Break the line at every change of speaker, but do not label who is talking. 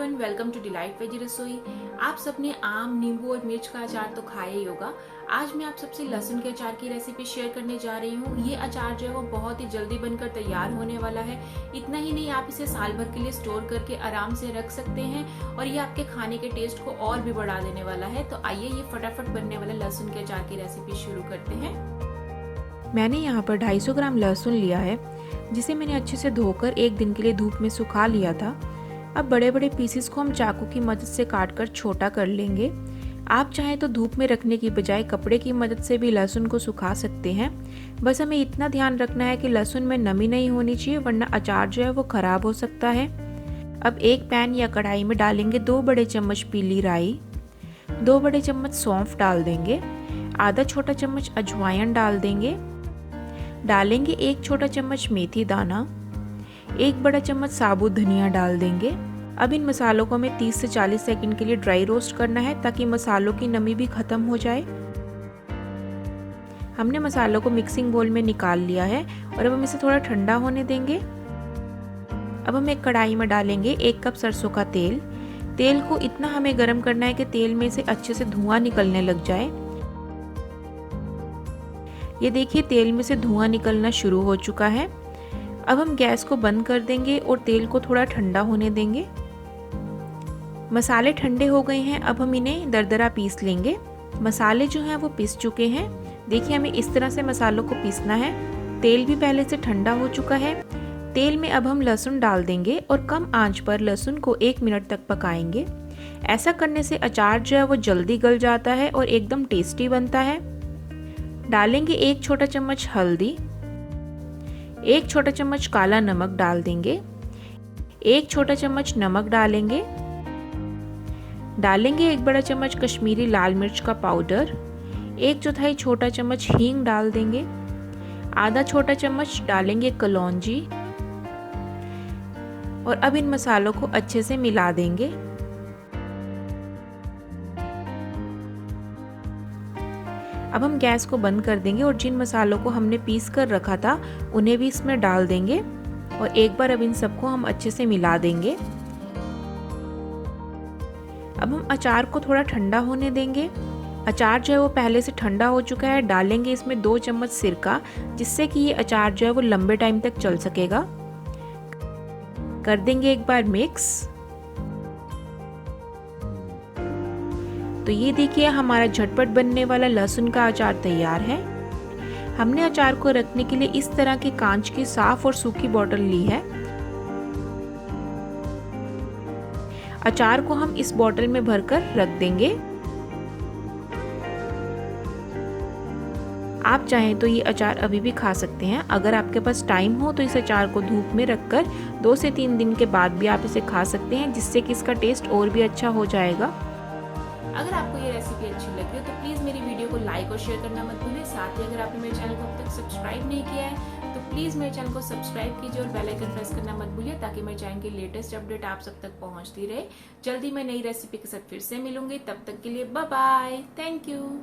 Everyone, welcome to Delight Veggie Rasoi. आप सबने आम, नींबू और मिर्च का अचार तो खाया ही होगा। आज मैं आप सबसे लहसुन के अचार की रेसिपी शेयर करने जा रही हूँ। ये अचार जो है वो बहुत ही जल्दी बनकर तैयार होने वाला है। इतना ही नहीं, आप इसे साल भर के लिए स्टोर करके आराम से रख सकते हैं और ये आपके खाने के टेस्ट को और भी बढ़ा देने वाला है। तो आइए ये फटाफट बनने वाला लहसुन के अचार की रेसिपी शुरू करते हैं।
मैंने यहाँ पर 250 ग्राम लहसुन लिया है, जिसे मैंने अच्छे से धोकर एक दिन के लिए धूप में सुखा लिया था। अब बड़े बड़े पीसेस को हम चाकू की मदद से काटकर छोटा कर लेंगे। आप चाहें तो धूप में रखने की बजाय कपड़े की मदद से भी लहसुन को सुखा सकते हैं। बस हमें इतना ध्यान रखना है कि लहसुन में नमी नहीं होनी चाहिए, वरना अचार जो है वो खराब हो सकता है। अब एक पैन या कढ़ाई में डालेंगे 2 बड़े चम्मच पीली राई, 2 बड़े चम्मच सौंफ डाल देंगे, आधा छोटा चम्मच अजवाइन डाल देंगे, डालेंगे 1 छोटा चम्मच मेथी दाना, 1 बड़ा चम्मच साबुत धनिया डाल देंगे। अब इन मसालों को हमें 30 से 40 सेकंड के लिए ड्राई रोस्ट करना है, ताकि मसालों की नमी भी खत्म हो जाए। हमने मसालों को मिक्सिंग बोल में निकाल लिया है और अब हम इसे थोड़ा ठंडा होने देंगे। अब हम एक कढ़ाई में डालेंगे 1 कप सरसों का तेल। तेल को इतना हमें गर्म करना है कि तेल में से अच्छे से धुआं निकलने लग जाए। ये देखिए, तेल में से धुआं निकलना शुरू हो चुका है। अब हम गैस को बंद कर देंगे और तेल को थोड़ा ठंडा होने देंगे। मसाले ठंडे हो गए हैं, अब हम इन्हें दरदरा पीस लेंगे। मसाले जो हैं वो पीस चुके हैं। देखिए, हमें इस तरह से मसालों को पीसना है। तेल भी पहले से ठंडा हो चुका है। तेल में अब हम लहसुन डाल देंगे और कम आंच पर लहसुन को 1 मिनट तक पकाएंगे। ऐसा करने से अचार जो है वो जल्दी गल जाता है और एकदम टेस्टी बनता है। डालेंगे 1 छोटा चम्मच हल्दी, 1 छोटा चम्मच काला नमक डाल देंगे, 1 छोटा चम्मच नमक डालेंगे, 1 बड़ा चम्मच कश्मीरी लाल मिर्च का पाउडर, 1/4 छोटा चम्मच हींग डाल देंगे, आधा छोटा चम्मच डालेंगे कलौंजी और अब इन मसालों को अच्छे से मिला देंगे। अब हम गैस को बंद कर देंगे और जिन मसालों को हमने पीस कर रखा था उन्हें भी इसमें डाल देंगे और एक बार अब इन सबको हम अच्छे से मिला देंगे। अब हम अचार को थोड़ा ठंडा होने देंगे। अचार जो है वो पहले से ठंडा हो चुका है। डालेंगे इसमें 2 चम्मच सिरका, जिससे कि ये अचार जो है वो लंबे टाइम तक चल सकेगा। कर देंगे एक बार मिक्स। तो ये देखिए, हमारा झटपट बनने वाला लहसुन का अचार तैयार है। हमने अचार को रखने के लिए इस तरह की कांच की साफ और सूखी बोतल ली है। अचार को हम इस बोतल में भरकर रख देंगे। आप चाहें तो ये अचार अभी भी खा सकते हैं। अगर आपके पास टाइम हो तो इस अचार को धूप में रखकर 2 से 3 दिन के बाद भी आप इसे खा सकते हैं, जिससे कि इसका टेस्ट और भी अच्छा हो जाएगा।
अगर आपको ये रेसिपी अच्छी लगी हो तो प्लीज़ मेरी वीडियो को लाइक और शेयर करना मत भूलिए। साथ ही अगर आपने मेरे चैनल को अब तक सब्सक्राइब नहीं किया है तो प्लीज़ मेरे चैनल को सब्सक्राइब कीजिए और बेल आइकन प्रेस करना मत भूलिए, ताकि मेरे चैनल की लेटेस्ट अपडेट आप सब तक पहुंचती रहे। जल्दी मैं नई रेसिपी के साथ फिर से मिलूंगी। तब तक के लिए बाय बाय, थैंक यू।